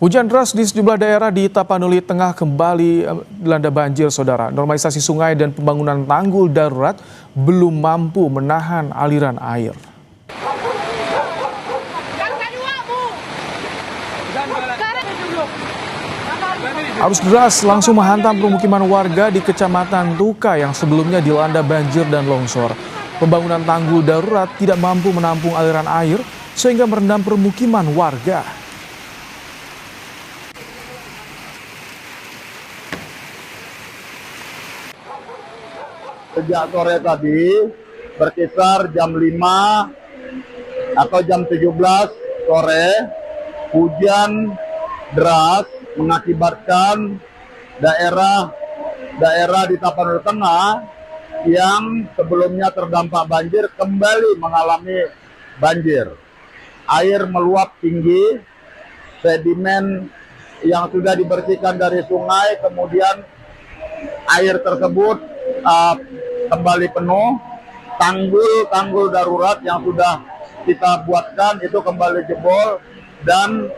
Hujan deras di sejumlah daerah di Tapanuli Tengah kembali dilanda banjir, saudara. Normalisasi sungai dan pembangunan tanggul darurat belum mampu menahan aliran air. Arus deras langsung menghantam permukiman warga di Kecamatan Tuka yang sebelumnya dilanda banjir dan longsor. Pembangunan tanggul darurat tidak mampu menampung aliran air sehingga merendam permukiman warga. Sejak sore tadi, berkisar jam 5 atau jam 17 sore, hujan deras mengakibatkan daerah di Tapanuli Tengah yang sebelumnya terdampak banjir kembali mengalami banjir. Air meluap tinggi, sedimen yang sudah dibersihkan dari sungai, kemudian air tersebut kembali penuh, tanggul darurat yang sudah kita buatkan itu kembali jebol dan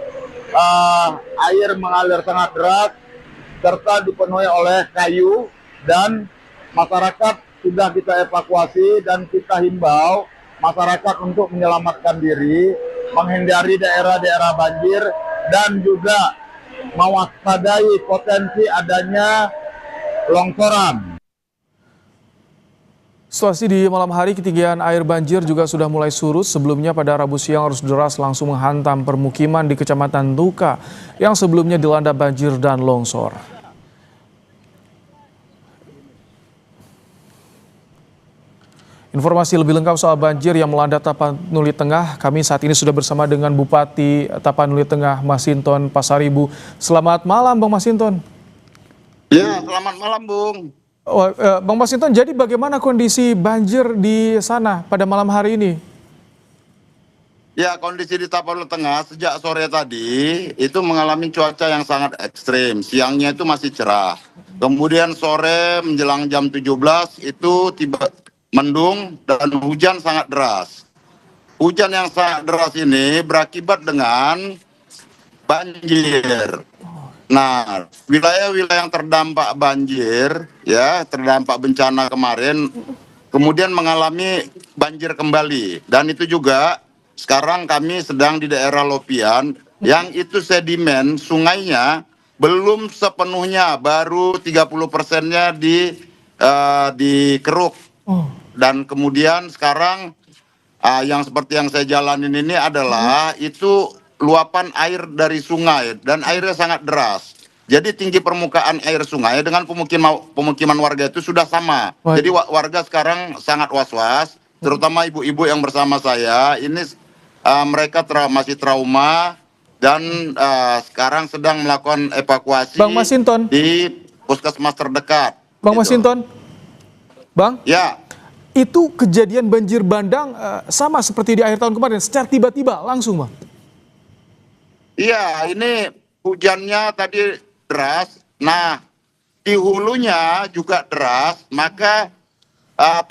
air mengalir sangat deras serta dipenuhi oleh kayu, dan masyarakat sudah kita evakuasi dan kita himbau masyarakat untuk menyelamatkan diri, menghindari daerah-daerah banjir dan juga mewaspadai potensi adanya longsoran. Situasi di malam hari, ketinggian air banjir juga sudah mulai surut. Sebelumnya pada Rabu siang arus deras langsung menghantam permukiman di Kecamatan Tuka yang sebelumnya dilanda banjir dan longsor. Informasi lebih lengkap soal banjir yang melanda Tapanuli Tengah, kami saat ini sudah bersama dengan Bupati Tapanuli Tengah, Masinton Pasaribu. Selamat malam, Bang Masinton. Ya, selamat malam, Bung. Bang Masinton, jadi bagaimana kondisi banjir di sana pada malam hari ini? Ya, kondisi di Tapanuli Tengah sejak sore tadi itu mengalami cuaca yang sangat ekstrim. Siangnya itu masih cerah. Kemudian sore menjelang jam 17 itu tiba mendung dan hujan sangat deras. Hujan yang sangat deras ini berakibat dengan banjir. Nah, wilayah-wilayah yang terdampak banjir, ya, terdampak bencana kemarin, kemudian mengalami banjir kembali. Dan itu juga sekarang kami sedang di daerah Lopian, yang itu sedimen sungainya belum sepenuhnya, baru 30%-nya dikeruk. Dan kemudian sekarang yang seperti yang saya jalanin ini adalah itu luapan air dari sungai dan airnya sangat deras. Jadi tinggi permukaan air sungai dengan pemukiman warga itu sudah sama. Jadi warga sekarang sangat was-was, terutama ibu-ibu yang bersama saya. Ini mereka masih trauma dan sekarang sedang melakukan evakuasi Bang Masinton, di puskesmas terdekat. Bang gitu. Masinton, Bang? Ya. Itu kejadian banjir bandang sama seperti di akhir tahun kemarin, secara tiba-tiba langsung, Bang? Iya, ini hujannya tadi deras. Nah, di hulunya juga deras, maka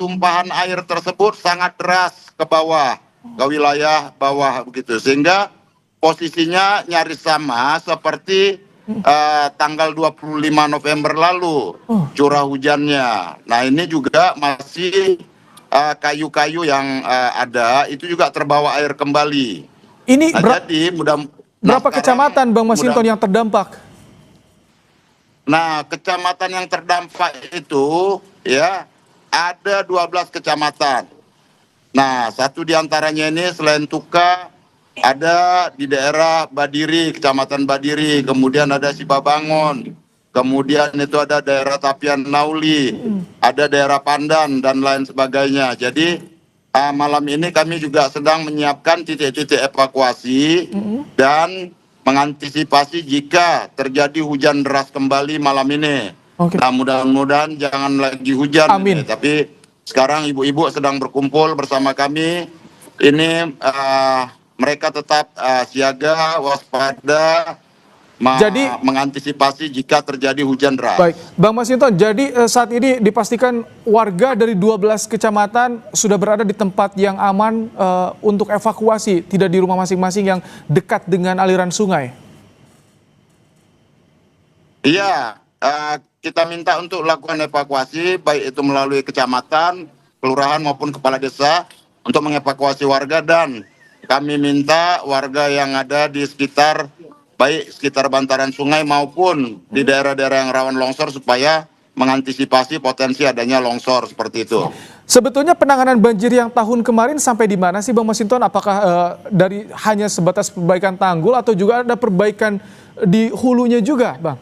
tumpahan air tersebut sangat deras ke bawah, ke wilayah bawah begitu. Sehingga posisinya nyaris sama seperti tanggal 25 November lalu curah hujannya. Nah, ini juga masih kayu-kayu yang ada itu juga terbawa air kembali. Ini jadi berapa kecamatan, Bang Masinton, yang terdampak? Nah, kecamatan yang terdampak itu ya ada 12 kecamatan. Nah, satu diantaranya ini selain Tuka ada di daerah Badiri, Kecamatan Badiri, kemudian ada Sibabangun, kemudian itu ada daerah Tapian Nauli, ada daerah Pandan dan lain sebagainya. Jadi malam ini kami juga sedang menyiapkan titik-titik evakuasi dan mengantisipasi jika terjadi hujan deras kembali malam ini. Nah, mudah-mudahan jangan lagi hujan. Amin. Tapi sekarang ibu-ibu sedang berkumpul bersama kami. Ini mereka tetap siaga, waspada, mengantisipasi jika terjadi hujan deras. Baik, Bang Masinton, jadi saat ini dipastikan warga dari 12 kecamatan sudah berada di tempat yang aman untuk evakuasi, tidak di rumah masing-masing yang dekat dengan aliran sungai? Iya, kita minta untuk lakukan evakuasi, baik itu melalui kecamatan, kelurahan maupun kepala desa untuk mengevakuasi warga, dan kami minta warga yang ada di sekitar, baik sekitar bantaran sungai maupun di daerah-daerah yang rawan longsor supaya mengantisipasi potensi adanya longsor seperti itu. Sebetulnya penanganan banjir yang tahun kemarin sampai di mana sih Bang Masinton? Apakah dari hanya sebatas perbaikan tanggul atau juga ada perbaikan di hulunya juga, Bang?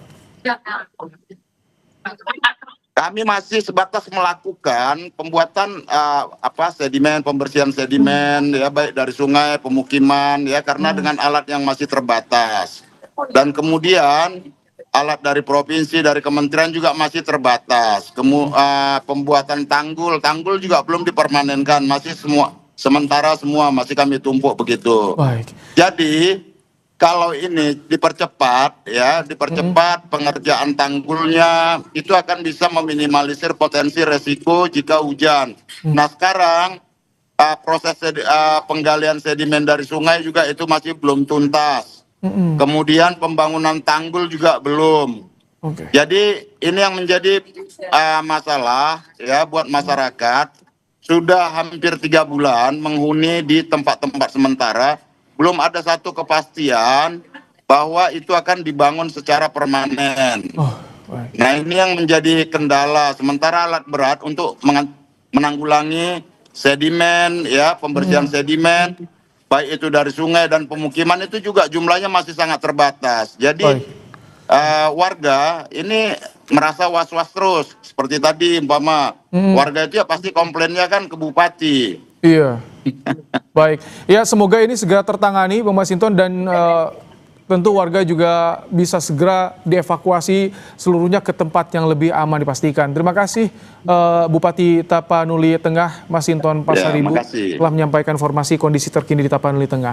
Kami masih sebatas melakukan pembuatan sedimen, pembersihan sedimen ya, baik dari sungai, pemukiman ya, karena dengan alat yang masih terbatas. Dan kemudian alat dari provinsi, dari kementerian juga masih terbatas. Pembuatan tanggul juga belum dipermanenkan, masih sementara semua masih kami tumpuk begitu. Baik. Jadi kalau ini dipercepat ya, dipercepat pengerjaan tanggulnya, itu akan bisa meminimalisir potensi resiko jika hujan. Nah sekarang proses penggalian sedimen dari sungai juga itu masih belum tuntas. Kemudian pembangunan tanggul juga belum. Jadi ini yang menjadi masalah ya buat masyarakat. Sudah hampir 3 bulan menghuni di tempat-tempat sementara, belum ada satu kepastian bahwa itu akan dibangun secara permanen. Nah ini yang menjadi kendala. Sementara alat berat untuk menanggulangi sedimen ya, pembersihan sedimen, baik itu dari sungai dan pemukiman, itu juga jumlahnya masih sangat terbatas. Jadi warga ini merasa was-was terus. Seperti tadi umpama warga itu ya pasti komplainnya kan ke bupati. Iya. Baik. Ya semoga ini segera tertangani Bang Masinton, dan tentu warga juga bisa segera dievakuasi seluruhnya ke tempat yang lebih aman dipastikan. Terima kasih Bupati Tapanuli Tengah Masinton Pasaribu telah menyampaikan informasi kondisi terkini di Tapanuli Tengah.